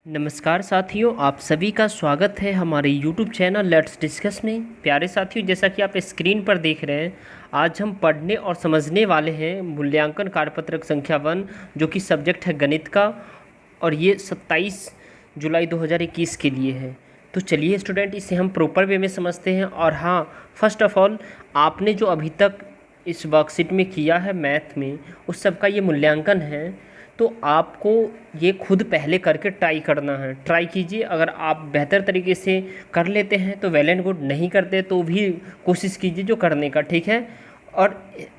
नमस्कार साथियों, आप सभी का स्वागत है हमारे YouTube चैनल लेट्स डिस्कस में। प्यारे साथियों, जैसा कि आप स्क्रीन पर देख रहे हैं, आज हम पढ़ने और समझने वाले हैं मूल्यांकन कार्यपत्रक संख्या 1, जो कि सब्जेक्ट है गणित का, और ये 27 जुलाई 2021 के लिए है। तो चलिए स्टूडेंट, इसे हम प्रॉपर वे में समझते हैं। और हाँ, फर्स्ट ऑफ ऑल, आपने जो अभी तक इस वर्कशीट में किया है मैथ में, उस सब का ये मूल्यांकन है। तो आपको ये खुद पहले करके ट्राई करना है। ट्राई कीजिए, अगर आप बेहतर तरीके से कर लेते हैं तो वेल एंड गुड, नहीं करते तो भी कोशिश कीजिए जो करने का, ठीक है। और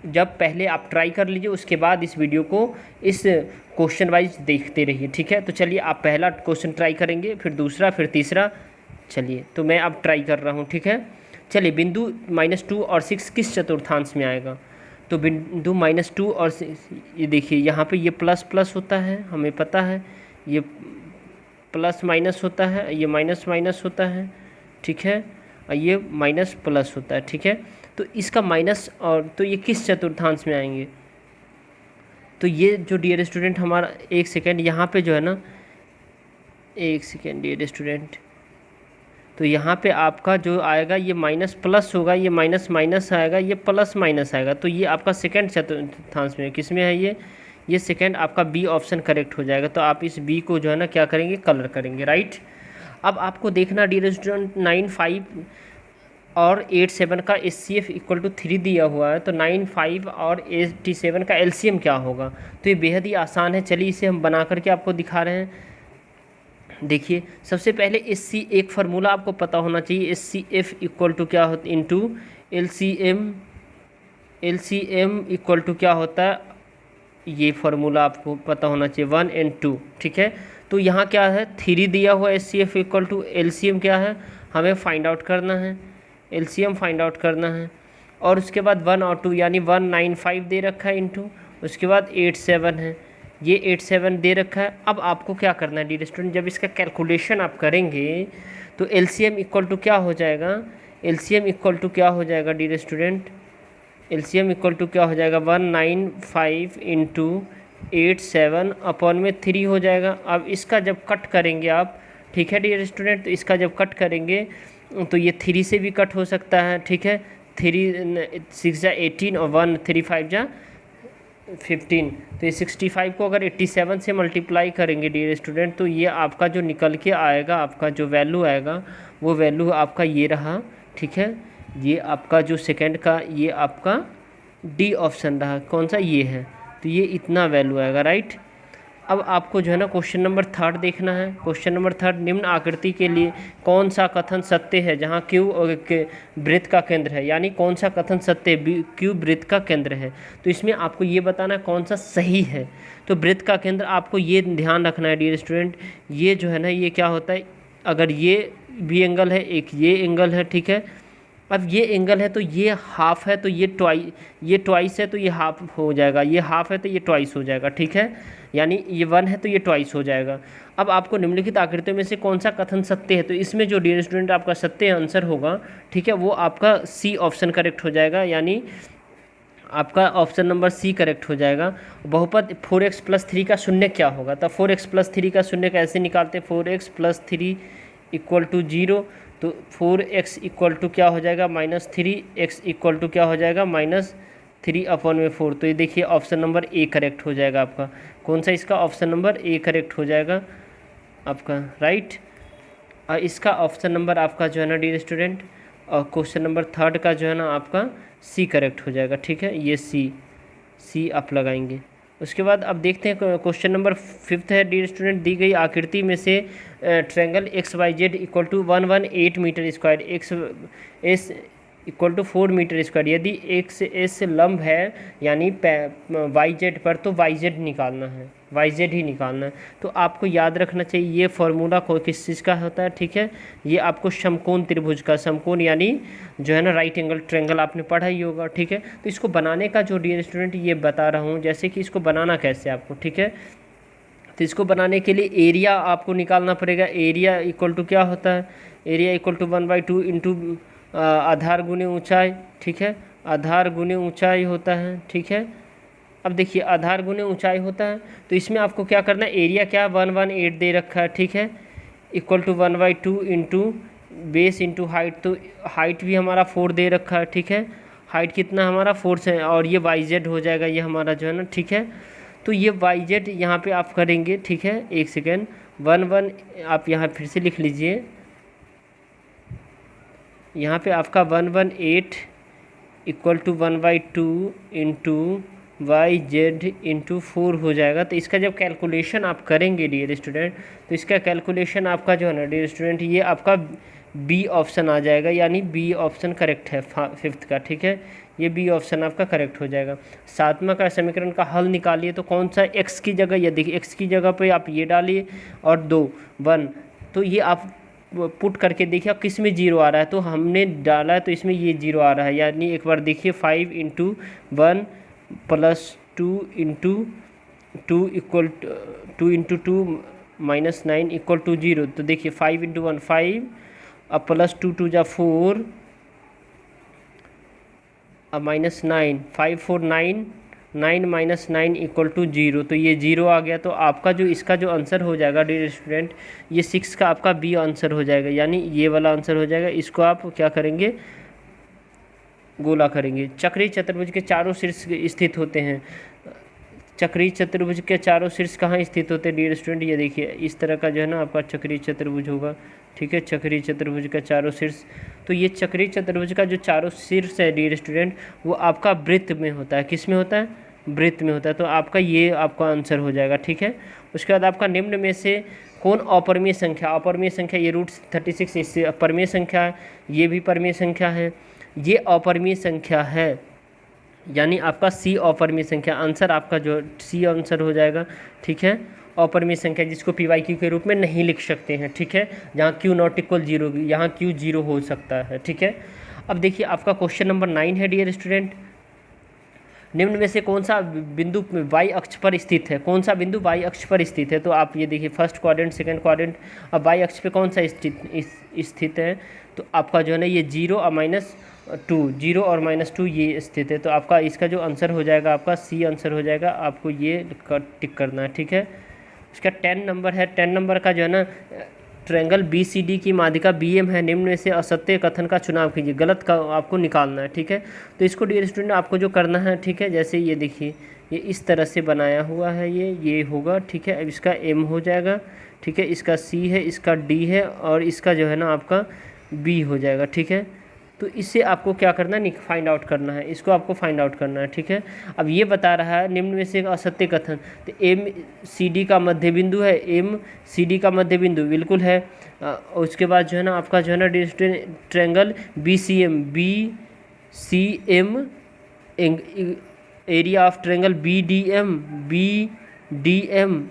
जब पहले आप ट्राई कर लीजिए, उसके बाद इस वीडियो को इस क्वेश्चन वाइज देखते रहिए, ठीक है। तो चलिए, आप पहला क्वेश्चन ट्राई करेंगे, फिर दूसरा, फिर तीसरा। चलिए, तो मैं अब ट्राई कर रहा हूँ, ठीक है। चलिए, बिंदु -2 और 6 किस चतुर्थांश में आएगा? तो बिंदु -2 और ये देखिए, यहाँ पे ये प्लस प्लस होता है, हमें पता है। ये प्लस माइनस होता है, ये माइनस माइनस होता है, ठीक है। और ये माइनस प्लस होता है, ठीक है। तो इसका माइनस, और तो ये किस चतुर्थांश में आएंगे? तो ये जो डियर स्टूडेंट हमारा, एक सेकेंड, यहाँ पे जो है ना, एक सेकेंड डियर स्टूडेंट, तो यहाँ पे आपका जो आएगा ये माइनस प्लस होगा, ये माइनस माइनस आएगा, ये प्लस माइनस आएगा। तो ये आपका सेकंड चतुर्थांश में, किस में है ये सेकंड आपका बी ऑप्शन करेक्ट हो जाएगा। तो आप इस बी को जो है ना क्या करेंगे, कलर करेंगे, राइट। अब आपको देखना डियर स्टूडेंट, 9, 5 और 8, 7 का HCF = 3 दिया हुआ है। तो 9, 5 और 87 का LCM क्या होगा? तो ये बेहद ही आसान है। चलिए, इसे हम बना करके आपको दिखा रहे हैं। देखिए, सबसे पहले एक फार्मूला आपको पता होना चाहिए। HCF = क्या होता है इंटू LCM = क्या होता है, ये फार्मूला आपको पता होना चाहिए, 1 और 2, ठीक है। तो यहाँ क्या है, 3 दिया हुआ HCF = LCM क्या है, हमें फाइंड आउट करना है, LCM फाइंड आउट करना है। और उसके बाद 1 और 2, यानी 195 दे रखा है इंटू, उसके बाद 87 है, ये 87 दे रखा है। अब आपको क्या करना है डियर स्टूडेंट, जब इसका कैलकुलेशन आप करेंगे तो LCM = क्या हो जाएगा, LCM = क्या हो जाएगा डियर स्टूडेंट, LCM = क्या हो जाएगा, 195 इंटू 87 अपॉन में 3 हो जाएगा। अब इसका जब कट करेंगे आप, ठीक है डियर स्टूडेंट, तो इसका जब कट करेंगे तो ये 3 से भी कट हो सकता है, ठीक है। 3 6 जा 18 और 1 3 5 जा 15। तो ये 65 को अगर 87 से मल्टीप्लाई करेंगे डियर स्टूडेंट, तो ये आपका जो निकल के आएगा, आपका जो वैल्यू आएगा, वो वैल्यू आपका ये रहा, ठीक है। ये आपका जो सेकंड का, ये आपका डी ऑप्शन रहा, कौन सा, ये है। तो ये इतना वैल्यू आएगा, राइट। अब आपको जो है ना क्वेश्चन नंबर 3 देखना है। क्वेश्चन नंबर 3, निम्न आकृति के लिए कौन सा कथन सत्य है जहां क्यू वृत्त का केंद्र है? यानी कौन सा कथन सत्य है, क्यू वृत्त का केंद्र है। तो इसमें आपको ये बताना है कौन सा सही है। तो वृत्त का केंद्र आपको ये ध्यान रखना है डियर स्टूडेंट, ये जो है ना, ये क्या होता है, अगर ये बी एंगल है, एक ये एंगल है, ठीक है। अब ये एंगल है तो ये हाफ है, तो ये ट्वाइस है, तो ये हाफ हो जाएगा, ये हाफ है तो ये ट्वाइस हो जाएगा, ठीक है। यानी ये 1 है तो ये ट्वाइस हो जाएगा। अब आपको निम्नलिखित आकृतियों में से कौन सा कथन सत्य है? तो इसमें जो डियर स्टूडेंट आपका सत्य आंसर होगा, ठीक है, वो आपका सी ऑप्शन करेक्ट हो जाएगा, यानी आपका ऑप्शन नंबर सी करेक्ट हो जाएगा। बहुपद 4x + 3 का शून्य क्या होगा? तो 4x + 3 का शून्य कैसे निकालते हैं, 4x + 3 = 0। तो 4x = क्या हो जाएगा, -3, x = क्या हो जाएगा, -3/4। तो ये देखिए, ऑप्शन नंबर ए करेक्ट हो जाएगा आपका। कौन सा इसका, ऑप्शन नंबर ए करेक्ट हो जाएगा आपका, राइट। और इसका ऑप्शन नंबर आपका जो है ना डियर स्टूडेंट, और क्वेश्चन नंबर 3 का जो है ना आपका सी करेक्ट हो जाएगा, ठीक है। ये सी आप लगाएंगे। उसके बाद अब देखते हैं क्वेश्चन नंबर 5 है डियर स्टूडेंट, दी गई आकृति में से triangle XYZ = 118 metre square, XS = 4 metre square. यदि XS लंब है यानी YZ पर, तो YZ निकालना है, YZ ही निकालना है। तो आपको याद रखना चाहिए, ये फार्मूला को किस चीज़ का होता है, ठीक है। ये आपको समकोण त्रिभुज का, समकोण यानी जो है ना राइट एंगल ट्रायंगल आपने पढ़ा ही होगा, ठीक है। तो इसको बनाने का जो डियर स्टूडेंट ये बता रहा हूँ, जैसे कि इसको बनाना कैसे आपको, ठीक है। तो इसको बनाने के लिए एरिया आपको निकालना पड़ेगा। एरिया = क्या होता है, एरिया = 1/2 इंटू आधार गुने ऊंचाई, ठीक है, आधार गुने ऊंचाई होता है, ठीक है। अब देखिए आधार गुने ऊंचाई होता है, तो इसमें आपको क्या करना है, एरिया क्या 118 दे रखा है, ठीक है, equal to 1/2 into base into height, तो हाइट भी हमारा 4 दे रखा है, ठीक है, हाइट कितना हमारा 4 से, और ये YZ हो जाएगा ये हमारा जो है ना, ठीक है। तो ये YZ यहाँ पे आप करेंगे, ठीक है, एक सेकेंड, 1 आप यहाँ फिर से लिख लीजिए, यहाँ पे आपका 118 equal to 1/2 into YZ into 4 हो जाएगा। तो इसका जब कैलकुलेशन आप करेंगे डियर स्टूडेंट, तो इसका कैलकुलेशन आपका जो है ना डियर स्टूडेंट, ये आपका बी ऑप्शन आ जाएगा, यानी बी ऑप्शन करेक्ट है 5th का, ठीक है, ये बी ऑप्शन आपका करेक्ट हो जाएगा। 7वां का समीकरण का हल निकालिए, तो कौन सा x की जगह, ये देखिए x की जगह पे आप ये डालिए और 2 1, तो ये आप पुट करके देखिए आप किस में 0 आ रहा है, तो हमने डाला है तो इसमें ये 0 आ रहा है, यानी एक बार देखिए 5 into 1 plus 2 into 2 equal 2 into 2 minus 9 equal to 0। तो देखिए 5 इंटू 1 5, अब प्लस 2 2 जा 4, अब माइनस 9, 5 4 9, 9 माइनस 9 इक्वल टू 0, तो ये 0 आ गया। तो आपका जो इसका जो आंसर हो जाएगा डियर स्टूडेंट, ये 6 का आपका बी आंसर हो जाएगा, यानी ये वाला आंसर हो जाएगा। इसको आप क्या करेंगे, गोला करेंगे। चक्रीय चतुर्भुज के चारों शीर्ष स्थित होते हैं। चक्रीय चतुर्भुज के चारों शीर्ष कहाँ स्थित होते हैं डियर स्टूडेंट, ये देखिए इस तरह का जो है ना आपका चक्रीय चतुर्भुज होगा, ठीक है, चक्रीय चतुर्भुज का चारों शीर्ष। तो ये चक्रीय चतुर्भुज का जो चारों शीर्ष है डियर स्टूडेंट, वो आपका वृत्त में होता है, किस में होता है, वृत्त में होता है। तो आपका ये आपका आंसर हो जाएगा, ठीक है। उसके बाद आपका निम्न में से कौन अपरिमेय संख्या, अपरिमेय संख्या ये √36 इससे अपरिमेय संख्या है, ये भी परिमेय संख्या है, ये अपरिमेय संख्या है, यानी आपका सी अपरिमेय संख्या, आंसर आपका जो सी आंसर हो जाएगा, ठीक है। अपरिमेय संख्या जिसको PYQ के रूप में नहीं लिख सकते हैं, ठीक है, जहाँ Q नॉट इक्वल 0, यहाँ Q 0 हो सकता है, ठीक है। अब देखिए आपका क्वेश्चन नंबर 9 है डियर स्टूडेंट, निम्न में से कौन सा बिंदु y अक्ष पर स्थित है, कौन सा बिंदु y अक्ष पर स्थित है। तो आप ये देखिए फर्स्ट क्वाड्रेंट, सेकंड क्वाड्रेंट, अब y अक्ष पे कौन सा स्थित है, तो आपका जो है ना ये 0 और -2, 0 और -2 ये स्थित है। तो आपका इसका जो आंसर हो जाएगा आपका सी आंसर हो जाएगा, आपको ये टिक करना है, ठीक है। इसका 10 नंबर है, 10 नंबर का जो है ना ट्रायंगल BCD की माध्यिका BM है, निम्न में से असत्य कथन का चुनाव कीजिए, गलत का आपको निकालना है, ठीक है। तो इसको डियर स्टूडेंट आपको जो करना है, ठीक है, जैसे ये देखिए ये इस तरह से बनाया हुआ है, ये होगा, ठीक है। अब इसका M हो जाएगा, ठीक है, इसका C है, इसका D है, और इसका जो है ना आपका B हो जाएगा, ठीक है। तो इससे आपको क्या करना है, फाइंड आउट करना है, इसको आपको फाइंड आउट करना है, ठीक है। अब ये बता रहा है निम्न में से असत्य कथन, तो MCD का मध्य बिंदु है, MCD का मध्य बिंदु बिल्कुल है। उसके बाद जो है ना आपका जो है ना triangle BCM area of triangle BDM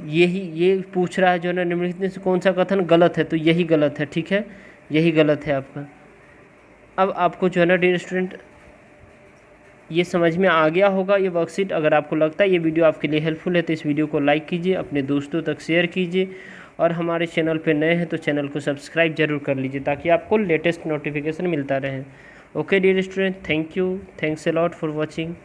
ये पूछ रहा है जो है ना निम्नलिखित से कौन सा कथन गलत है, तो यही गलत है, ठीक है, यही गलत है आपका। अब आपको जो है ना डियर स्टूडेंट ये समझ में आ गया होगा ये वर्कशीट। अगर आपको लगता है ये वीडियो आपके लिए हेल्पफुल है तो इस वीडियो को लाइक कीजिए, अपने दोस्तों तक शेयर कीजिए, और हमारे चैनल पे नए हैं तो चैनल को सब्सक्राइब जरूर कर लीजिए ताकि आपको लेटेस्ट नोटिफिकेशन मिलता रहे। Okay dear student, thank you, thanks a lot for watching.